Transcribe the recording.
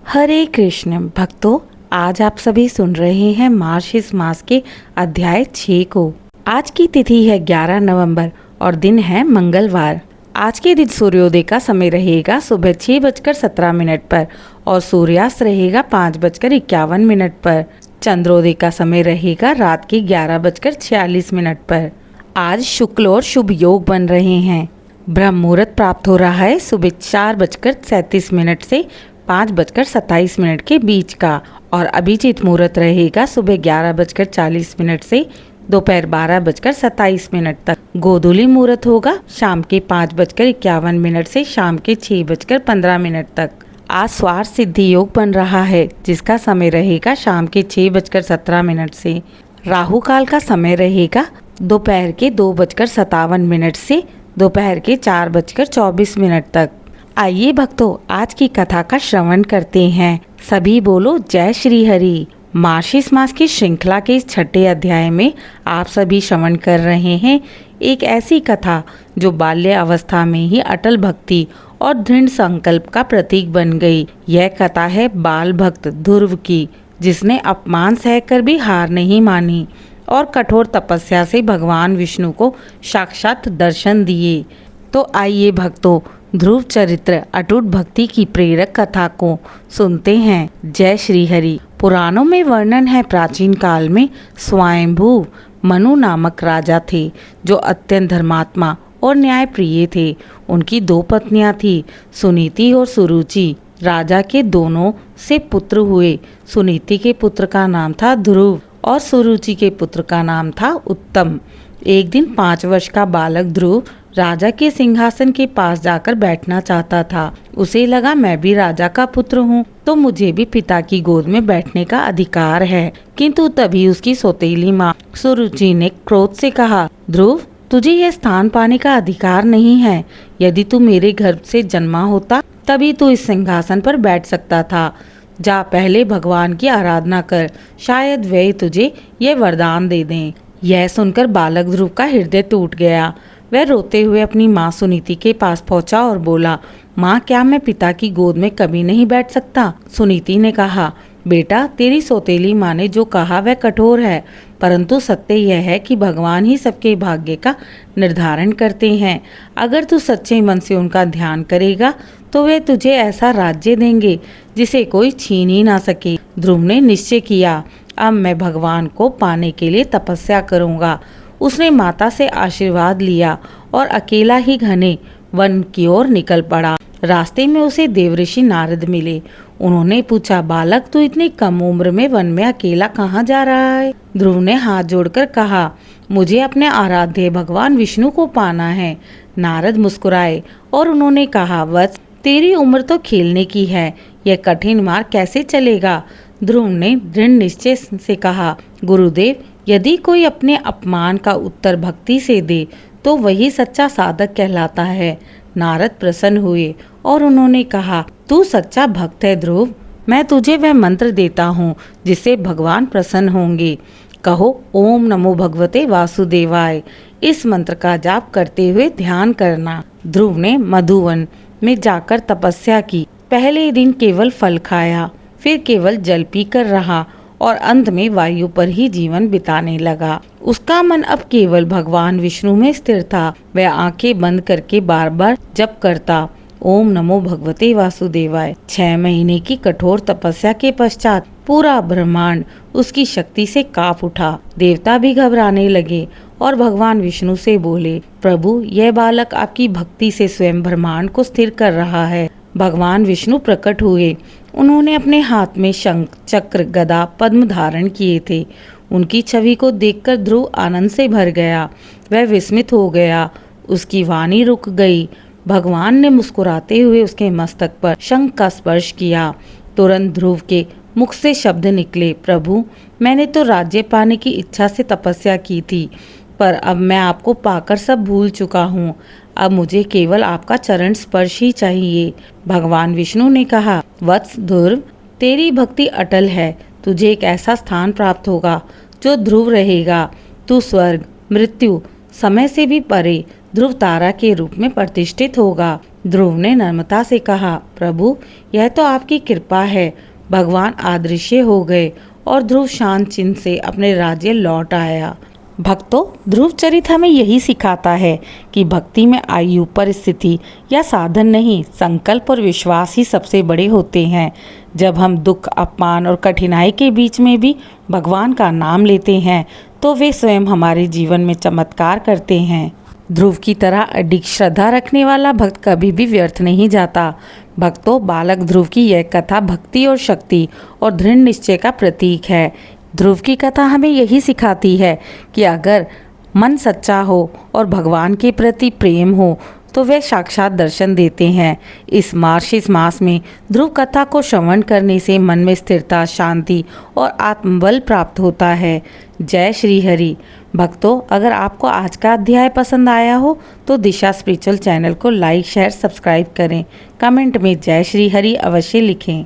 हरे कृष्ण भक्तों, आज आप सभी सुन रहे हैं मार्गशीर्ष मास के अध्याय 6 को। आज की तिथि है 11 नवंबर और दिन है मंगलवार। आज के दिन सूर्योदय का समय रहेगा सुबह 6:17 पर और सूर्यास्त रहेगा 5:51 पर। चंद्रोदय का समय रहेगा रात के 11:46 पर। आज शुक्ल और शुभ योग बन रहे हैं। ब्रह्म मुहूर्त प्राप्त हो रहा है सुबह 4:37 से 5:27 के बीच का और अभिजीत मुहूर्त रहेगा सुबह 11:40 से दोपहर 12:27 तक। गोधूली मुहूर्त होगा शाम के 5:51 से शाम के 6:15 तक। आज स्वार्थ सिद्धि योग बन रहा है जिसका समय रहेगा शाम के 6:17 से। राहु काल का समय रहेगा दोपहर के 2:57 से दोपहर के 4:24 तक। आइए भक्तों, आज की कथा का श्रवण करते हैं। सभी बोलो जय श्री हरि। मार्गशीर्ष मास की श्रृंखला के इस छठे अध्याय में आप सभी श्रवण कर रहे हैं एक ऐसी कथा जो बाल्य अवस्था में ही अटल भक्ति और दृढ़ संकल्प का प्रतीक बन गई। यह कथा है बाल भक्त ध्रुव की, जिसने अपमान सहकर भी हार नहीं मानी और कठोर तपस्या से भगवान विष्णु को साक्षात दर्शन दिए। तो आइए भक्तों, ध्रुव चरित्र अटूट भक्ति की प्रेरक कथा को सुनते हैं। जय श्री हरि। पुराणों में वर्णन है प्राचीन काल में स्वयंभू मनु नामक राजा थे जो अत्यंत धर्मात्मा और न्याय प्रिय थे। उनकी 2 पत्नियां थी, सुनीति और सुरुचि। राजा के दोनों से पुत्र हुए। सुनीति के पुत्र का नाम था ध्रुव और सुरुचि के पुत्र का नाम था उत्तम। एक दिन 5 वर्ष का बालक ध्रुव राजा के सिंहासन के पास जाकर बैठना चाहता था। उसे लगा मैं भी राजा का पुत्र हूँ तो मुझे भी पिता की गोद में बैठने का अधिकार है। किंतु तभी उसकी सौतेली माँ सुरुचि ने क्रोध से कहा, ध्रुव तुझे यह स्थान पाने का अधिकार नहीं है। यदि तू मेरे गर्भ से जन्मा होता तभी तू इस सिंहासन पर बैठ सकता था। जा पहले भगवान की आराधना कर, शायद वे तुझे यह वरदान दे दें। यह सुनकर बालक ध्रुव का हृदय टूट गया। वह रोते हुए अपनी माँ सुनीति के पास पहुंचा और बोला, माँ क्या मैं पिता की गोद में कभी नहीं बैठ सकता? सुनीति ने कहा, बेटा तेरी सौतेली माँ ने जो कहा वह कठोर है, परंतु सत्य यह है कि भगवान ही सबके भाग्य का निर्धारण करते हैं। अगर तू सच्चे मन से उनका ध्यान करेगा तो वे तुझे ऐसा राज्य देंगे जिसे कोई छीन ही ना सके। ध्रुव ने निश्चय किया, अब मैं भगवान को पाने के लिए तपस्या करूंगा। उसने माता से आशीर्वाद लिया और अकेला ही घने वन की ओर निकल पड़ा। रास्ते में उसे देवऋषि नारद मिले। उन्होंने पूछा, बालक तू इतनी कम उम्र में वन में अकेला कहाँ जा रहा है? ध्रुव ने हाथ जोड़कर कहा, मुझे अपने आराध्य भगवान विष्णु को पाना है। नारद मुस्कुराए और उन्होंने कहा, वत्स तेरी उम्र तो खेलने की है, यह कठिन मार्ग कैसे चलेगा? ध्रुव ने दृढ़ निश्चय से कहा, गुरुदेव यदि कोई अपने अपमान का उत्तर भक्ति से दे तो वही सच्चा साधक कहलाता है। नारद प्रसन्न हुए और उन्होंने कहा, तू सच्चा भक्त है ध्रुव। मैं तुझे वह मंत्र देता हूँ जिससे भगवान प्रसन्न होंगे। कहो, ओम नमो भगवते वासुदेवाय। इस मंत्र का जाप करते हुए ध्यान करना। ध्रुव ने मधुवन में जाकर तपस्या की। पहले दिन केवल फल खाया, फिर केवल जल पीकर रहा और अंत में वायु पर ही जीवन बिताने लगा। उसका मन अब केवल भगवान विष्णु में स्थिर था। वह आंखें बंद करके बार बार जप करता, ओम नमो भगवते वासुदेवाय। 6 महीने की कठोर तपस्या के पश्चात पूरा ब्रह्मांड उसकी शक्ति से कांप उठा। देवता भी घबराने लगे और भगवान विष्णु से बोले, प्रभु यह बालक आपकी भक्ति से स्वयं ब्रह्मांड को स्थिर कर रहा है। भगवान विष्णु प्रकट हुए। उन्होंने अपने हाथ में शंख चक्र गदा पद्म धारण किए थे। उनकी छवि को देखकर ध्रुव आनंद से भर गया। वह विस्मित हो गया। उसकी वाणी रुक गई। भगवान ने मुस्कुराते हुए उसके मस्तक पर शंख का स्पर्श किया। तुरंत ध्रुव के मुख से शब्द निकले, प्रभु मैंने तो राज्य पाने की इच्छा से तपस्या की थी, पर अब मैं आपको पाकर सब भूल चुका हूँ। अब मुझे केवल आपका चरण स्पर्श ही चाहिए। भगवान विष्णु ने कहा, वत्स ध्रुव तेरी भक्ति अटल है। तुझे एक ऐसा स्थान प्राप्त होगा जो ध्रुव रहेगा। तू स्वर्ग मृत्यु समय से भी परे ध्रुव तारा के रूप में प्रतिष्ठित होगा। ध्रुव ने नम्रता से कहा, प्रभु यह तो आपकी कृपा है। भगवान अदृश्य हो गए और ध्रुव शांत चिन्ह से अपने राज्य लौट आया। भक्तों, ध्रुव चरित हमें यही सिखाता है कि भक्ति में आयु, परिस्थिति या साधन नहीं, संकल्प और विश्वास ही सबसे बड़े होते हैं। जब हम दुख, अपमान और कठिनाई के बीच में भी भगवान का नाम लेते हैं तो वे स्वयं हमारे जीवन में चमत्कार करते हैं। ध्रुव की तरह अडिग श्रद्धा रखने वाला भक्त कभी भी व्यर्थ नहीं जाता। भक्तों, बालक ध्रुव की यह कथा भक्ति और शक्ति और दृढ़ निश्चय का प्रतीक है। ध्रुव की कथा हमें यही सिखाती है कि अगर मन सच्चा हो और भगवान के प्रति प्रेम हो तो वे साक्षात दर्शन देते हैं। इस मार्गशीर्ष मास में ध्रुव कथा को श्रवण करने से मन में स्थिरता, शांति और आत्मबल प्राप्त होता है। जय श्री हरि। भक्तों, अगर आपको आज का अध्याय पसंद आया हो तो दिशा स्पिरिचुअल चैनल को लाइक, शेयर, सब्सक्राइब करें। कमेंट में जय श्री हरि अवश्य लिखें।